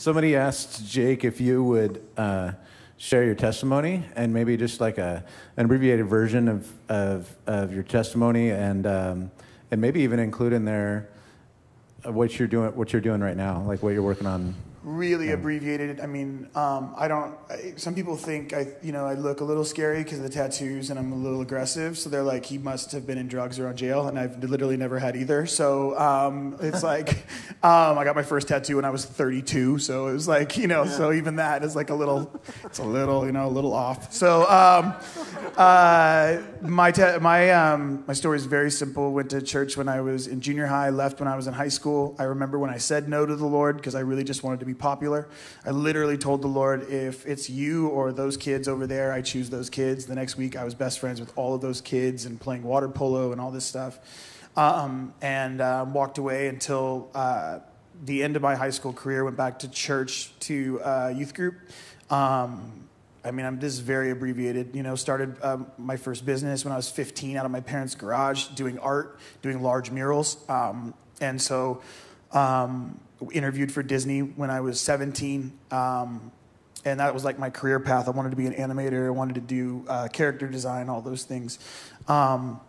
Somebody asked Jake if you would share your testimony and maybe just like an abbreviated version of your testimony and maybe even include in there what you're doing right now, like what you're working on. Really abbreviated. I mean, some people think I look a little scary because of the tattoos and I'm a little aggressive. So they're like, he must have been in drugs or on jail. And I've literally never had either. So it's like, I got my first tattoo when I was 32. So it was like, so even that is like a little off. So my story is very simple. Went to church when I was in junior high, left when I was in high school. I remember when I said no to the Lord because I really just wanted to be popular. I literally told the Lord, if it's you or those kids over there, I choose those kids. The next week I was best friends with all of those kids and playing water polo and all this stuff. Walked away until the end of my high school career, went back to church to youth group. This is very abbreviated. Started my first business when I was 15 out of my parents' garage, doing art, doing large murals. Interviewed for Disney when I was 17. And that was like my career path. I wanted to be an animator. I wanted to do character design, all those things. But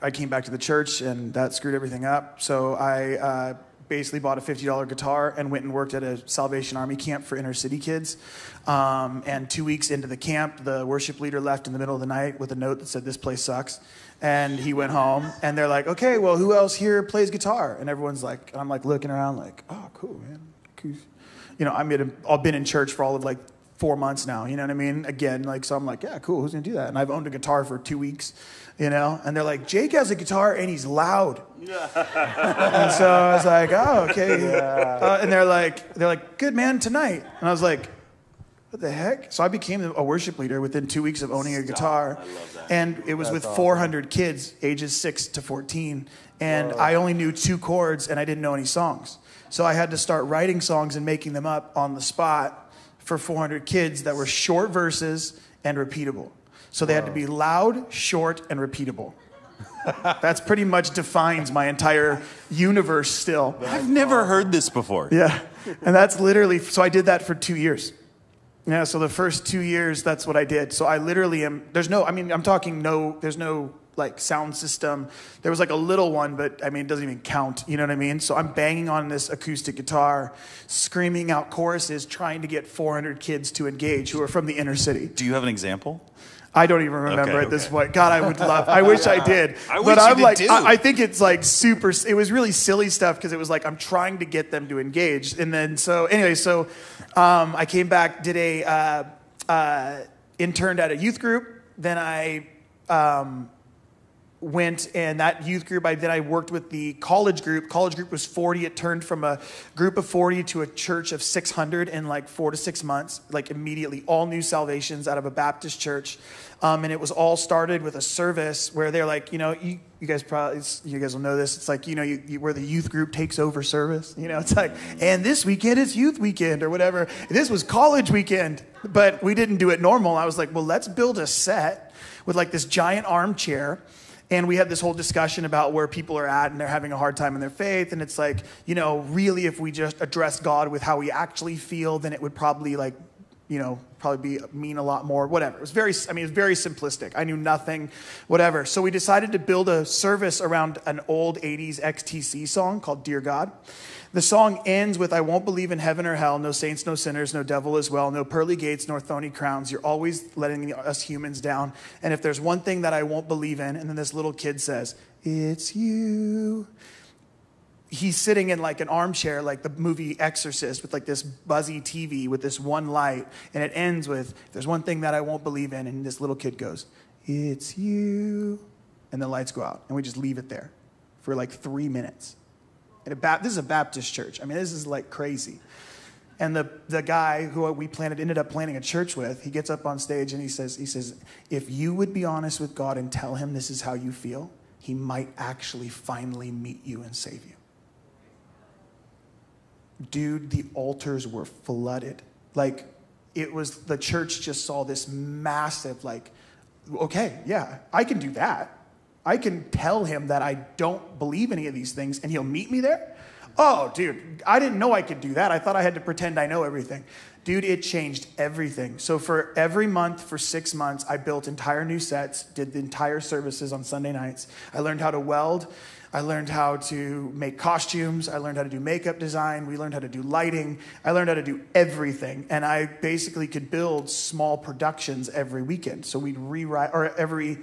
I came back to the church and that screwed everything up. So I basically bought a $50 guitar and went and worked at a Salvation Army camp for inner city kids. And 2 weeks into the camp, the worship leader left in the middle of the night with a note that said, "This place sucks." And he went home and they're like, "Okay, well, who else here plays guitar?" And everyone's like, I'm like looking around like, "Oh, cool, man. Cool." I've been in church for all of like 4 months now, you know what I mean? Again, so I'm like, yeah, cool, who's gonna do that? And I've owned a guitar for 2 weeks, and they're like, "Jake has a guitar and he's loud." And so I was like, "Oh, okay." And they're like, "Good man, tonight." And I was like, what the heck? So I became a worship leader within 2 weeks of owning a guitar. I love that. And it was with 400 kids, ages 6 to 14. And I only knew 2 chords and I didn't know any songs. So I had to start writing songs and making them up on the spot for 400 kids that were short verses and repeatable. So they had to be loud, short, and repeatable. That's pretty much defines my entire universe still. I've never heard this before. Yeah. And that's literally, so I did that for 2 years. Yeah, so the first 2 years, that's what I did. So I literally am, there's no like sound system. There was like a little one, but it doesn't even count. You know what I mean? So I'm banging on this acoustic guitar, screaming out choruses, trying to get 400 kids to engage who are from the inner city. Do you have an example? I don't even remember at this point. God, I wish I did. I think it's like super, it was really silly stuff because it was like, I'm trying to get them to engage. And then, I came back, did interned at a youth group. Then I went and that youth group, I worked with the college group. College group was 40. It turned from a group of 40 to a church of 600 in like 4 to 6 months, like immediately, all new salvations out of a Baptist church. And it was all started with a service where they're like, you guys will know this. It's like, where the youth group takes over service. It's like, and this weekend is youth weekend or whatever. This was college weekend, but we didn't do it normal. I was like, well, let's build a set with like this giant armchair. And we had this whole discussion about where people are at and they're having a hard time in their faith. And it's like, really if we just address God with how we actually feel, then it would probably mean a lot more, whatever. It was very simplistic. I knew nothing, whatever. So we decided to build a service around an old 80s XTC song called Dear God. The song ends with, "I won't believe in heaven or hell, no saints, no sinners, no devil as well, no pearly gates, nor thorny crowns. You're always letting us humans down. And if there's one thing that I won't believe in," and then this little kid says, "It's you." He's sitting in like an armchair, like the movie Exorcist, with like this buzzy TV with this one light. And it ends with, "If there's one thing that I won't believe in," and this little kid goes, "It's you." And the lights go out. And we just leave it there for like 3 minutes. And this is a Baptist church. This is like crazy. And the guy who we ended up planning a church with, he gets up on stage and he says, "If you would be honest with God and tell him this is how you feel, he might actually finally meet you and save you." Dude, the altars were flooded. Like, it was, the church just saw this massive, like, okay, yeah, I can do that. I can tell him that I don't believe any of these things and he'll meet me there. Oh, dude, I didn't know I could do that. I thought I had to pretend I know everything. Dude, it changed everything. So for every month, for 6 months, I built entire new sets, did the entire services on Sunday nights. I learned how to weld. I learned how to make costumes. I learned how to do makeup design. We learned how to do lighting. I learned how to do everything. And I basically could build small productions every weekend. So we'd rewrite, or every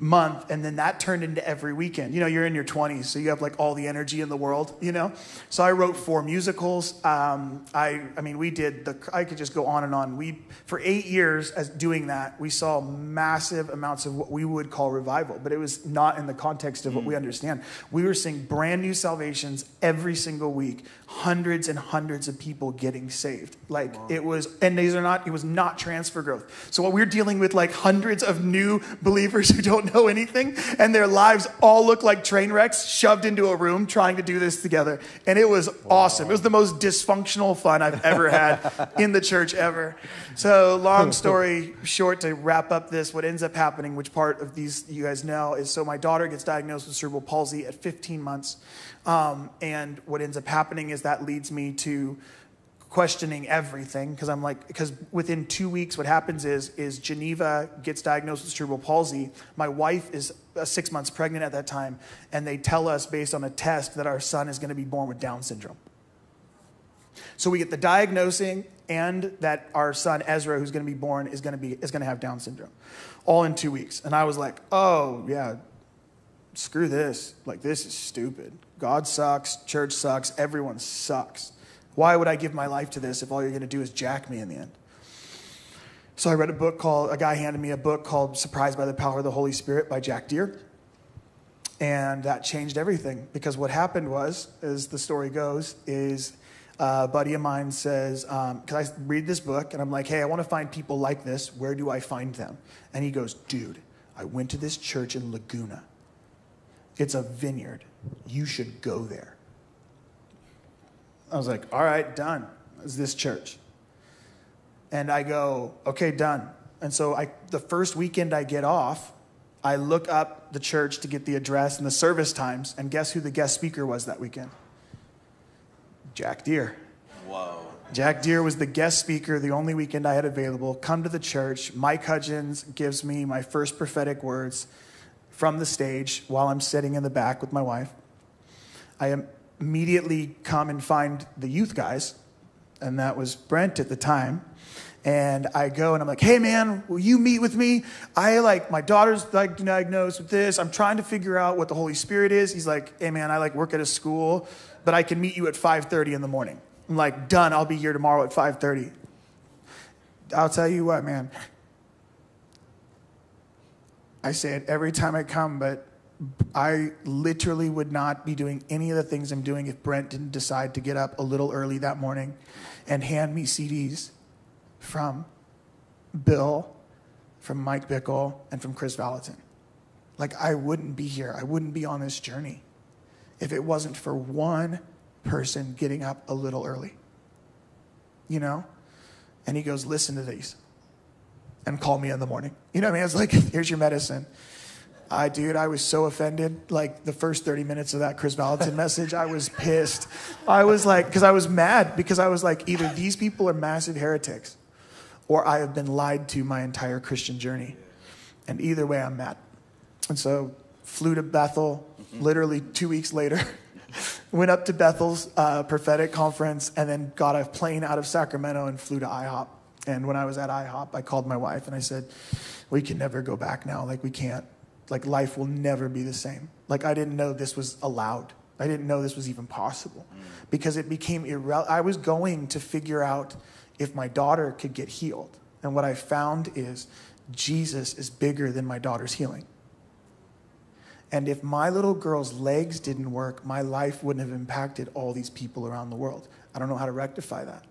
month, and then that turned into every weekend. You know, you're in your 20s, so you have like all the energy in the world, you know? So I wrote 4 musicals. I mean, we did I could just go on and on. For 8 years as doing that, we saw massive amounts of what we would call revival, but it was not in the context of what we understand. We were seeing brand new salvations every single week, hundreds and hundreds of people getting saved. Like it was, and it was not transfer growth. So what we're dealing with, like hundreds of new believers who don't know anything, and their lives all look like train wrecks shoved into a room trying to do this together. And it was awesome. It was the most dysfunctional fun I've ever had in the church ever. So long story short, to wrap up this, what ends up happening, which part of these you guys know, is so my daughter gets diagnosed with cerebral palsy at 15 months. And what ends up happening is that leads me to questioning everything, because within 2 weeks, what happens is Geneva gets diagnosed with cerebral palsy. My wife is 6 months pregnant at that time, and they tell us based on a test that our son is going to be born with Down syndrome. So we get the diagnosing and that our son Ezra, who's going to be born, is going to have Down syndrome, all in 2 weeks. And I was like, oh yeah, screw this. Like, this is stupid. God sucks. Church sucks. Everyone sucks. Why would I give my life to this if all you're going to do is jack me in the end? So I read a guy handed me a book called Surprised by the Power of the Holy Spirit by Jack Deere. And that changed everything, because what happened was, as the story goes, is a buddy of mine says, because I read this book and I'm like, hey, I want to find people like this. Where do I find them? And he goes, dude, I went to this church in Laguna. It's a vineyard. You should go there. I was like, all right, done. It's this church. And I go, okay, done. And so the first weekend I get off, I look up the church to get the address and the service times, and guess who the guest speaker was that weekend? Jack Deere. Whoa. Jack Deere was the guest speaker the only weekend I had available. Come to the church. Mike Hudgens gives me my first prophetic words from the stage while I'm sitting in the back with my wife. I immediately come and find the youth guys, and that was Brent at the time. And I go and I'm like, hey man, will you meet with me? My daughter's diagnosed with this. I'm trying to figure out what the Holy Spirit is. He's like, hey man, I work at a school, but I can meet you at 5:30 in the morning. I'm like, done, I'll be here tomorrow at 5:30. I'll tell you what, man. I say it every time I come, but I literally would not be doing any of the things I'm doing if Brent didn't decide to get up a little early that morning and hand me CDs from Bill, from Mike Bickle, and from Chris Valentin. I wouldn't be here. I wouldn't be on this journey if it wasn't for one person getting up a little early. You know? And he goes, listen to these and call me in the morning. You know what I mean? I was like, here's your medicine. I was so offended. The first 30 minutes of that Chris Valentin message, I was pissed. I was because I was mad, because I was like, either these people are massive heretics or I have been lied to my entire Christian journey. And either way, I'm mad. And so flew to Bethel literally 2 weeks later, went up to Bethel's prophetic conference, and then got a plane out of Sacramento and flew to IHOP. And when I was at IHOP, I called my wife and I said, we can never go back now. We can't. Life will never be the same. I didn't know this was allowed. I didn't know this was even possible, because it became irrelevant. I was going to figure out if my daughter could get healed. And what I found is Jesus is bigger than my daughter's healing. And if my little girl's legs didn't work, my life wouldn't have impacted all these people around the world. I don't know how to rectify that.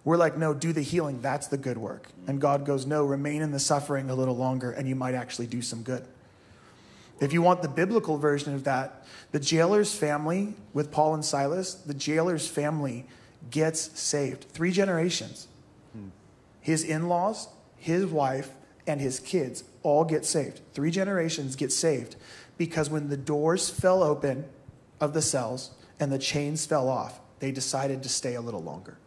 We're like, no, do the healing. That's the good work. And God goes, no, remain in the suffering a little longer and you might actually do some good. If you want the biblical version of that, the jailer's family with Paul and Silas, the jailer's family gets saved. 3 generations. His in-laws, his wife, and his kids all get saved. 3 generations get saved because when the doors fell open of the cells and the chains fell off, they decided to stay a little longer.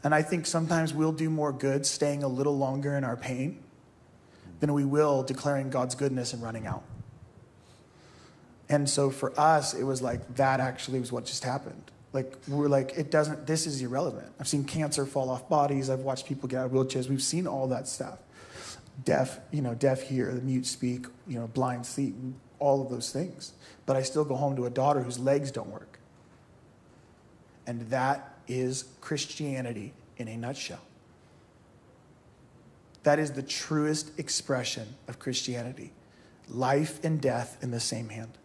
And I think sometimes we'll do more good staying a little longer in our pain than we will declaring God's goodness and running out. And so for us, it was like, that actually was what just happened. Like, we're like, this is irrelevant. I've seen cancer fall off bodies. I've watched people get out of wheelchairs. We've seen all that stuff. Deaf hear, the mute speak, blind see, all of those things. But I still go home to a daughter whose legs don't work. And that is Christianity in a nutshell. That is the truest expression of Christianity. Life and death in the same hand.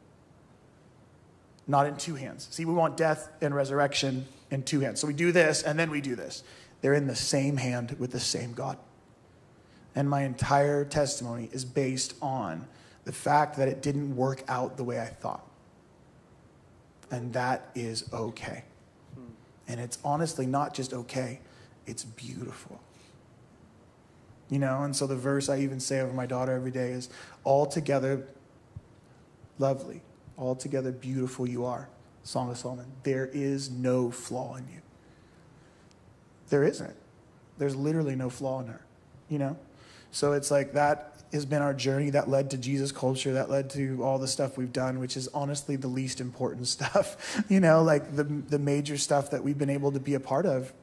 Not in two hands. See, we want death and resurrection in two hands. So we do this and then we do this. They're in the same hand with the same God. And my entire testimony is based on the fact that it didn't work out the way I thought. And that is okay. And it's honestly not just okay, it's beautiful. And so the verse I even say over my daughter every day is, altogether lovely, altogether beautiful you are. Song of Solomon. There is no flaw in you. There isn't. There's literally no flaw in her, So it's like that has been our journey that led to Jesus culture, that led to all the stuff we've done, which is honestly the least important stuff. Like the major stuff that we've been able to be a part of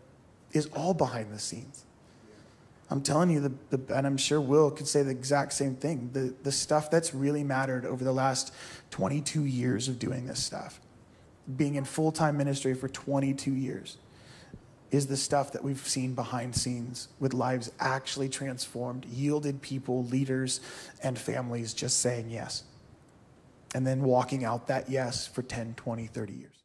is all behind the scenes. I'm telling you, and I'm sure Will could say the exact same thing. The stuff that's really mattered over the last 22 years of doing this stuff, being in full-time ministry for 22 years, is the stuff that we've seen behind scenes with lives actually transformed, yielded people, leaders, and families just saying yes. And then walking out that yes for 10, 20, 30 years.